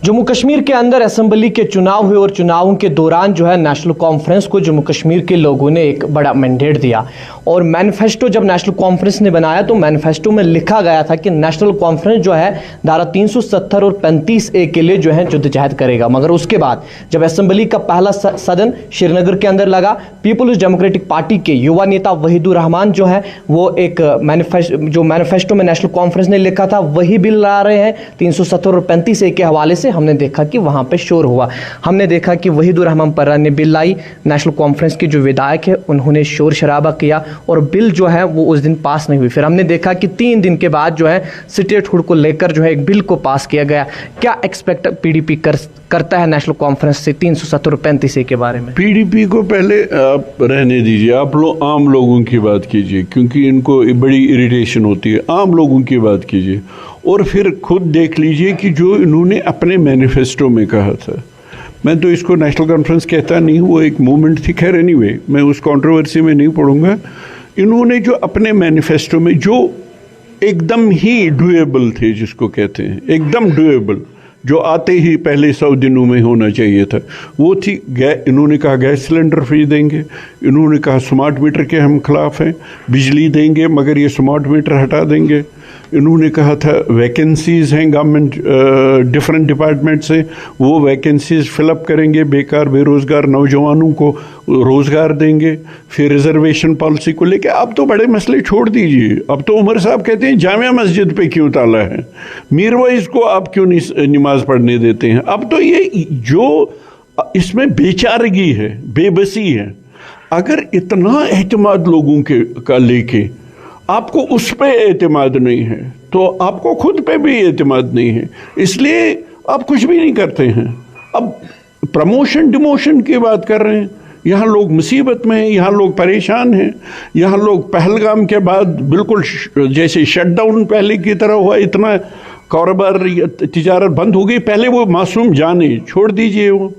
जम्मू कश्मीर के अंदर असेंबली के चुनाव हुए और चुनावों के दौरान जो है नेशनल कॉन्फ्रेंस को जम्मू कश्मीर के लोगों ने एक बड़ा मैंडेट दिया और मैनिफेस्टो जब नेशनल कॉन्फ्रेंस ने बनाया तो मैनिफेस्टो में लिखा गया था कि नेशनल कॉन्फ्रेंस जो है धारा 370 और 35A के लिए जो है जद्दोजहद करेगा। मगर उसके बाद जब असेंबली का पहला सदन श्रीनगर के अंदर लगा, पीपल्स डेमोक्रेटिक पार्टी के युवा नेता वहीदुर रहमान जो है वो एक मैनिफेस्टो में नेशनल कॉन्फ्रेंस ने लिखा था वही बिल ला रहे हैं 370 और 35A के हवाले से। हमने देखा कि वहां पे शोर हुआ, हमने देखा कि वहीदुर रहमान पर्रा ने बिल लाई, नेशनल कॉन्फ्रेंस के जो विधायक है उन्होंने शोर शराबा किया और बिल जो है वो उस दिन पास नहीं हुई। फिर हमने देखा कि 3 दिन के बाद जो है स्टेटहुड को लेकर जो है एक बिल को पास किया गया। क्या एक्सपेक्ट पीडीपी करता है नेशनल कॉन्फ्रेंस से 370 और 35A के बारे में? पीडीपी को पहले आप रहने दीजिए, आप लोग आम लोगों की बात कीजिए क्योंकि इनको बड़ी इरिटेशन होती है। आम लोगों की बात कीजिए और फिर खुद देख लीजिए कि जो इन्होंने अपने मैनिफेस्टो में कहा था। मैं तो इसको नेशनल कॉन्फ्रेंस कहता नहीं, वो एक मूवमेंट थी। खैर एनीवे, मैं उस कंट्रोवर्सी में नहीं पढ़ूंगा। इन्होंने जो अपने मैनिफेस्टो में जो एकदम ही डुएबल थे, जिसको कहते हैं एकदम डुएबल, जो आते ही पहले 100 दिनों में होना चाहिए था, वो थी इन्होंने कहा गैस सिलेंडर फ्री देंगे, इन्होंने कहा स्मार्ट मीटर के हम खिलाफ हैं, बिजली देंगे मगर ये स्मार्ट मीटर हटा देंगे, इन्होंने कहा था वैकेंसीज़ हैं गवर्नमेंट डिफरेंट डिपार्टमेंट से, वो वैकेंसीज़ फिलअप करेंगे, बेकार बेरोज़गार नौजवानों को रोज़गार देंगे। फिर रिजर्वेशन पॉलिसी को लेके अब तो बड़े मसले छोड़ दीजिए। अब तो उमर साहब कहते हैं जामिया मस्जिद पे क्यों ताला है, मीरवाइज को आप क्यों नहीं नमाज पढ़ने देते हैं। अब तो ये जो इसमें बेचारगी है, बेबसी है। अगर इतना एहतमाद लोगों के का लेके आपको उस पे एतमाद नहीं है तो आपको खुद पे भी एतमाद नहीं है, इसलिए आप कुछ भी नहीं करते हैं। अब प्रमोशन डिमोशन की बात कर रहे हैं। यहाँ लोग मुसीबत में हैं, यहाँ लोग परेशान हैं, यहाँ लोग पहलगाम के बाद बिल्कुल जैसे शटडाउन पहले की तरह हुआ, इतना कारोबार तिजारत बंद हो गई। पहले वो मासूम जाने छोड़ दीजिए, वो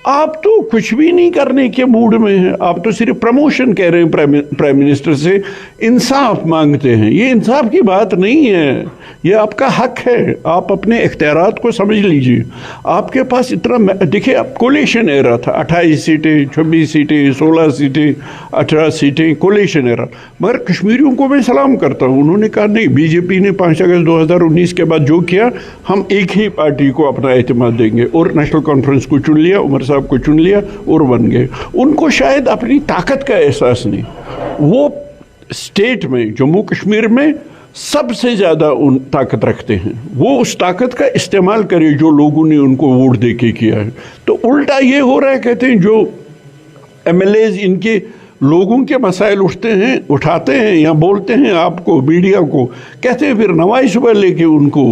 आप तो कुछ भी नहीं करने के मूड में हैं। आप तो सिर्फ प्रमोशन कह रहे हैं प्राइम मिनिस्टर से, इंसाफ मांगते हैं। ये इंसाफ की बात नहीं है, ये आपका हक है। आप अपने इख्तियारात को समझ लीजिए। आपके पास इतना, देखिए अब कोलेशन एरा था, 28 सीटें, 26 सीटें, 16 सीटें, 18 सीटें, कोलेशन एरा। मगर कश्मीरियों को मैं सलाम करता हूँ, उन्होंने कहा नहीं, बीजेपी ने 5 अगस्त 2019 के बाद जो किया, हम एक ही पार्टी को अपना एतमाद देंगे, और नेशनल कॉन्फ्रेंस को चुन लिया, उमर साहब को चुन लिया और बन गए। उनको शायद अपनी ताकत का एहसास नहीं। वो स्टेट में, जम्मू कश्मीर में सबसे ज़्यादा उन ताकत रखते हैं, वो उस ताकत का इस्तेमाल करे जो लोगों ने उनको वोट दे के किया है। तो उल्टा ये हो रहा है, कहते हैं जो MLAs इनके लोगों के मसाइल उठाते हैं या बोलते हैं आपको, मीडिया को, कहते हैं फिर नवाज सुबह लेके उनको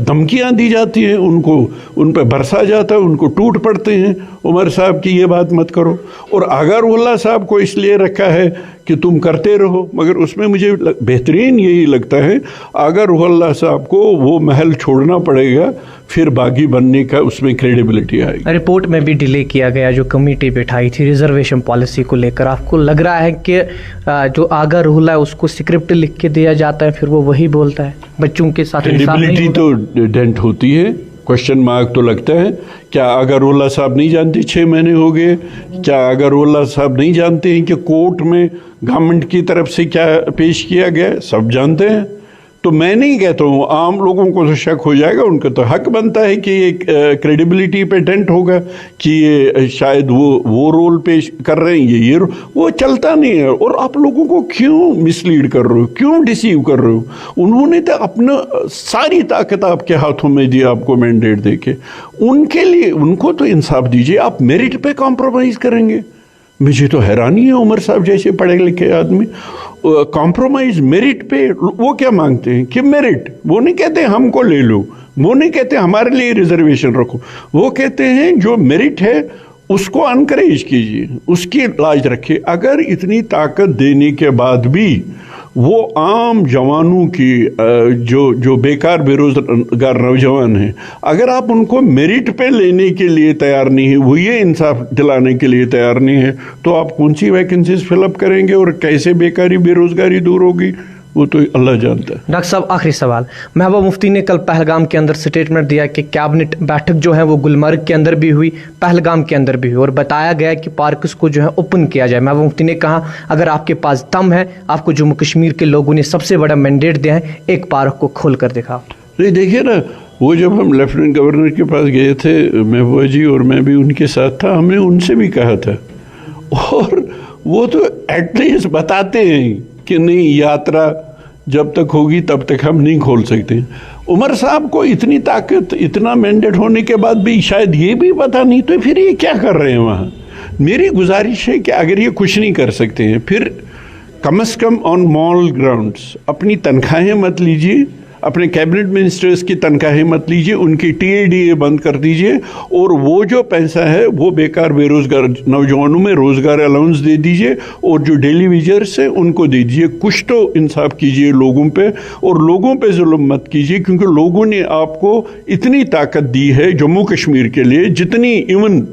धमकियां दी जाती हैं, उनको उन पर बरसा जाता है, उनको टूट पड़ते हैं उमर साहब की ये बात मत करो। और आगा रुहुल्लाह साहब को इसलिए रखा है कि तुम करते रहो, मगर उसमें मुझे बेहतरीन यही लगता है आगा रुहुल्लाह साहब को वो महल छोड़ना पड़ेगा, फिर बागी बनने का उसमें क्रेडिबिलिटी आएगी। रिपोर्ट में भी डिले किया गया जो कमेटी बैठाई थी रिजर्वेशन पॉलिसी को लेकर, आपको लग रहा है कि जो आगा रुहुल्लाह है उसको स्क्रिप्ट लिख के दिया जाता है, फिर वो वही बोलता है, बच्चों के साथ क्रेडिबिलिटी तो डेंट होती है, क्वेश्चन मार्क तो लगता है। क्या आगा रुहुल्लाह साहब नहीं जानते 6 महीने हो गए? क्या आगा रुहुल्लाह साहब नहीं जानते हैं कि कोर्ट में गवर्नमेंट की तरफ से क्या पेश किया गया? सब जानते हैं। तो मैं नहीं कहता हूँ, आम लोगों को तो शक हो जाएगा, उनका तो हक बनता है कि ये क्रेडिबिलिटी पे डेंट होगा कि ये शायद वो रोल पेश कर रहे हैं, ये वो चलता नहीं है। और आप लोगों को क्यों मिसलीड कर रहे हो, क्यों डिसीव कर रहे हो? उन्होंने तो अपना सारी ताकत आपके हाथों में दी, आपको मैंडेट देके। उनके लिए उनको तो इंसाफ दीजिए। आप मेरिट पे कॉम्प्रोमाइज़ करेंगे? मुझे तो हैरानी है, उमर साहब जैसे पढ़े लिखे आदमी कॉम्प्रोमाइज मेरिट पे। वो क्या मांगते हैं कि मेरिट, वो नहीं कहते हमको ले लो, वो नहीं कहते हमारे लिए रिजर्वेशन रखो, वो कहते हैं जो मेरिट है उसको अनकरेज कीजिए, उसकी लाज रखिए। अगर इतनी ताकत देने के बाद भी वो आम जवानों की जो बेकार बेरोजगार नौजवान हैं, अगर आप उनको मेरिट पे लेने के लिए तैयार नहीं है, वो ये इंसाफ दिलाने के लिए तैयार नहीं है, तो आप कौन सी वैकेंसीज फिलअप करेंगे और कैसे बेकारी बेरोजगारी दूर होगी? वो तो अल्लाह जानता है। डॉक्टर साहब आखिरी सवाल, महबूबा मुफ्ती ने कल पहलगाम के अंदर स्टेटमेंट दिया कि कैबिनेट बैठक जो है वो गुलमर्ग के अंदर भी हुई, पहलगाम के अंदर भी हुई और बताया गया कि पार्क्स को जो है ओपन किया जाए। महबूबा मुफ्ती ने कहा अगर आपके पास दम है, आपको जम्मू कश्मीर के लोगों ने सबसे बड़ा मैंडेट दिया है, एक पार्क को खोल कर दिखाओ। नहीं देखिए ना, वो जब हम लेफ्टिनेंट गवर्नर के पास गए थे, महबूबा जी और मैं भी उनके साथ था, हमने उनसे भी कहा था और वो तो एटलीस्ट बताते हैं कि नहीं, यात्रा जब तक होगी तब तक हम नहीं खोल सकते। उमर साहब को इतनी ताकत, इतना मैंडेट होने के बाद भी शायद ये भी पता नहीं, तो फिर ये क्या कर रहे हैं वहाँ। मेरी गुजारिश है कि अगर ये कुछ नहीं कर सकते हैं, फिर कम से कम ऑन मॉल ग्राउंड्स अपनी तनख्वाहें मत लीजिए, अपने कैबिनेट मिनिस्टर्स की तनख्वाहें मत लीजिए, उनकी TADA बंद कर दीजिए और वो जो पैसा है वो बेकार बेरोजगार नौजवानों में रोजगार अलाउंस दे दीजिए और जो डेली वेजर्स हैं उनको दे दीजिए। कुछ तो इंसाफ कीजिए लोगों पे और लोगों पे जुल्म मत कीजिए, क्योंकि लोगों ने आपको इतनी ताकत दी है जम्मू कश्मीर के लिए जितनी इवन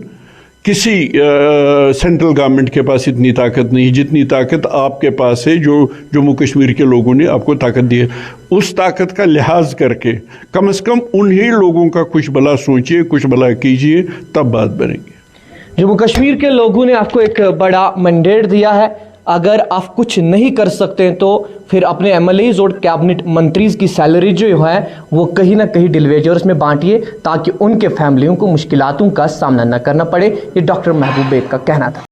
किसी सेंट्रल गवर्नमेंट के पास इतनी ताकत नहीं, जितनी ताकत आपके पास है, जो जम्मू कश्मीर के लोगों ने आपको ताकत दी है। उस ताकत का लिहाज करके कम से कम उन्हीं लोगों का कुछ भला सोचिए, कुछ भला कीजिए, तब बात बनेगी। जम्मू कश्मीर के लोगों ने आपको एक बड़ा मैंडेट दिया है, अगर आप कुछ नहीं कर सकते तो फिर अपने MLAs और कैबिनेट मंत्रीज की सैलरी जो है वो कहीं ना कहीं डिलीवेजर्स में बांटिए ताकि उनके फैमिलियों को मुश्किलातों का सामना न करना पड़े। ये डॉक्टर महबूब बेग का कहना था।